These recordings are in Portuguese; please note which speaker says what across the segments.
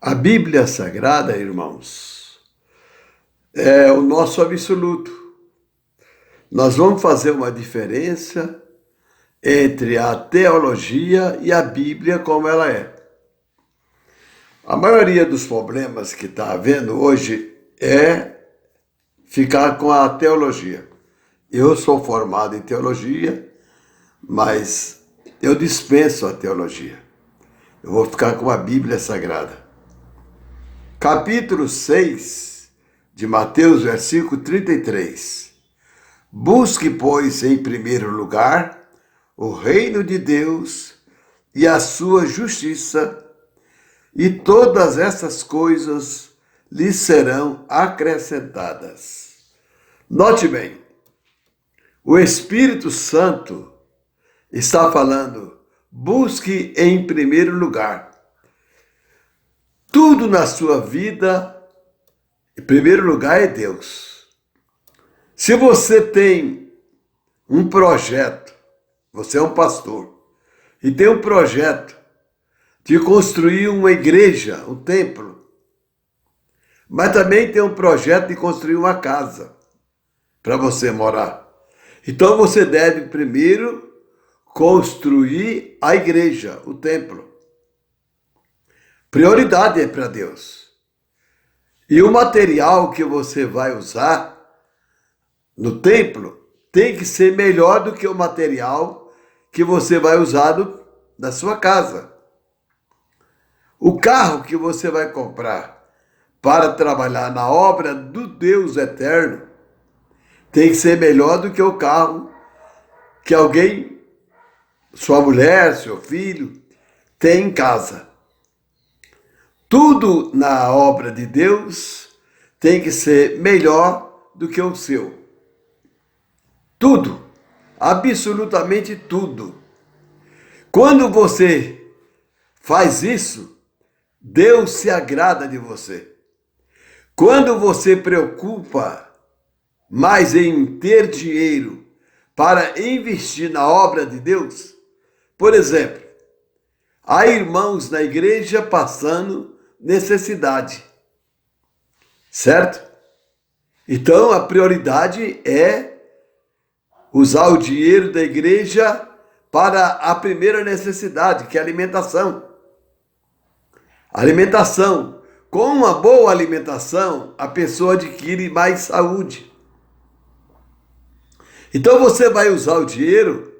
Speaker 1: A Bíblia Sagrada, irmãos, é o nosso absoluto. Nós vamos fazer uma diferença entre a teologia e a Bíblia como ela é. A maioria dos problemas que está havendo hoje é ficar com a teologia. Eu sou formado em teologia, mas eu dispenso a teologia. Eu vou ficar com a Bíblia Sagrada. Capítulo 6 de Mateus, versículo 33. Busque, pois, em primeiro lugar o reino de Deus e a sua justiça, e todas essas coisas lhe serão acrescentadas. Note bem, o Espírito Santo está falando, busque em primeiro lugar. Tudo na sua vida, em primeiro lugar, é Deus. Se você tem um projeto, você é um pastor, e tem um projeto de construir uma igreja, um templo, mas também tem um projeto de construir uma casa para você morar. Então você deve primeiro construir a igreja, o templo. Prioridade é para Deus. E o material que você vai usar no templo tem que ser melhor do que o material que você vai usar na sua casa. O carro que você vai comprar para trabalhar na obra do Deus eterno tem que ser melhor do que o carro que alguém, sua mulher, seu filho, tem em casa. Tudo na obra de Deus tem que ser melhor do que o seu. Tudo. Absolutamente tudo. Quando você faz isso, Deus se agrada de você. Quando você preocupa mais em ter dinheiro para investir na obra de Deus, por exemplo, há irmãos na igreja passando necessidade, certo? Então a prioridade é usar o dinheiro da igreja para a primeira necessidade, que é a alimentação. Alimentação. Com uma boa alimentação, a pessoa adquire mais saúde. Então você vai usar o dinheiro,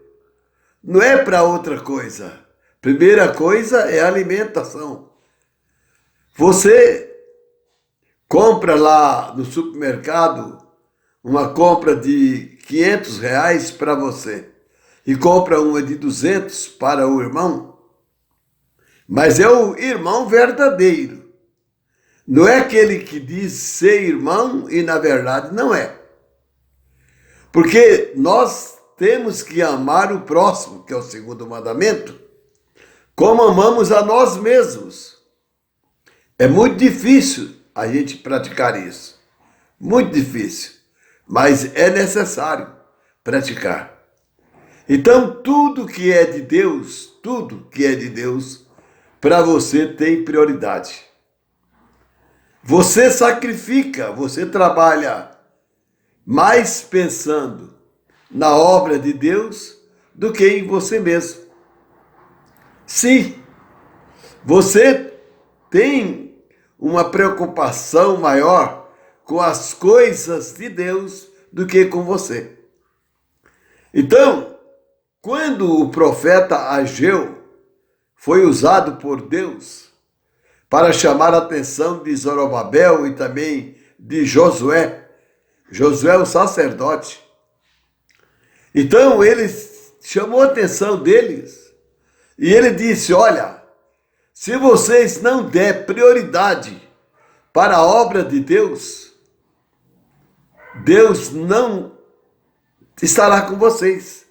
Speaker 1: não é para outra coisa. Primeira coisa é a alimentação. Você compra lá no supermercado uma compra de R$ 500 para você e compra uma de 200 para o irmão, mas é o irmão verdadeiro. Não é aquele que diz ser irmão e na verdade não é. Porque nós temos que amar o próximo, que é o segundo mandamento, como amamos a nós mesmos. É muito difícil a gente praticar isso. Muito difícil. Mas é necessário praticar. Então, tudo que é de Deus, para você tem prioridade. Você sacrifica, você trabalha mais pensando na obra de Deus do que em você mesmo. Sim, você tem uma preocupação maior com as coisas de Deus do que com você. Então, quando o profeta Ageu foi usado por Deus para chamar a atenção de Zorobabel e também de Josué, Josué o sacerdote, então ele chamou a atenção deles e ele disse, olha, se vocês não der prioridade para a obra de Deus, Deus não estará com vocês.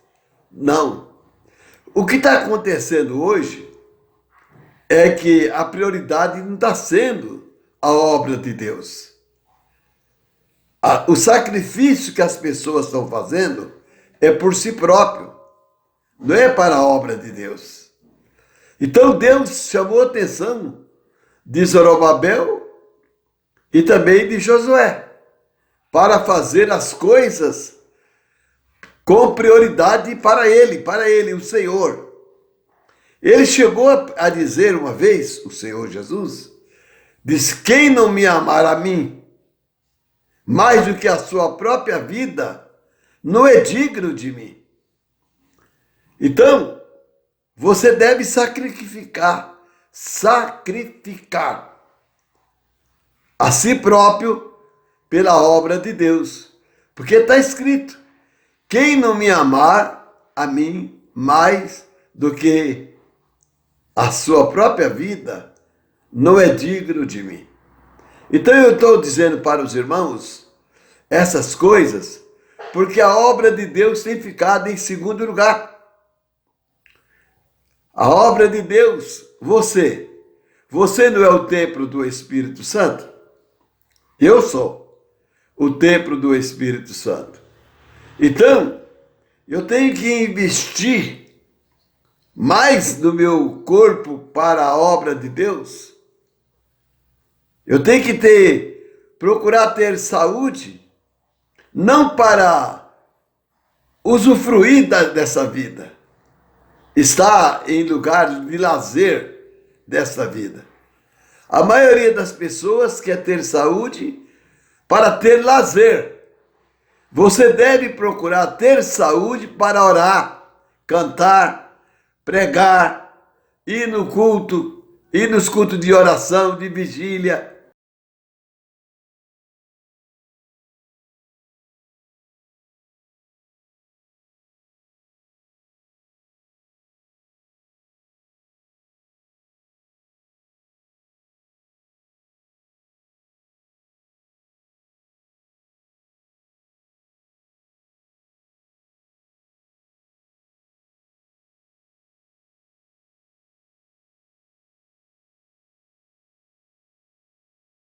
Speaker 1: Não. O que está acontecendo hoje é que a prioridade não está sendo a obra de Deus. O sacrifício que as pessoas estão fazendo é por si próprio, não é para a obra de Deus. Então Deus chamou a atenção de Zorobabel e também de Josué, para fazer as coisas com prioridade para ele, o Senhor. Ele chegou a dizer uma vez, o Senhor Jesus, diz: quem não me amar a mim, mais do que a sua própria vida, não é digno de mim. Então, você deve sacrificar a si próprio pela obra de Deus. Porque está escrito: quem não me amar a mim mais do que a sua própria vida, não é digno de mim. Então eu estou dizendo para os irmãos essas coisas, porque a obra de Deus tem ficado em segundo lugar. A obra de Deus, você não é o templo do Espírito Santo? Eu sou o templo do Espírito Santo. Então, eu tenho que investir mais no meu corpo para a obra de Deus. Eu tenho que procurar ter saúde, não para usufruir dessa vida, estar em lugar de lazer dessa vida. A maioria das pessoas quer ter saúde para ter lazer. Você deve procurar ter saúde para orar, cantar, pregar, ir no culto, ir nos cultos de oração, de vigília,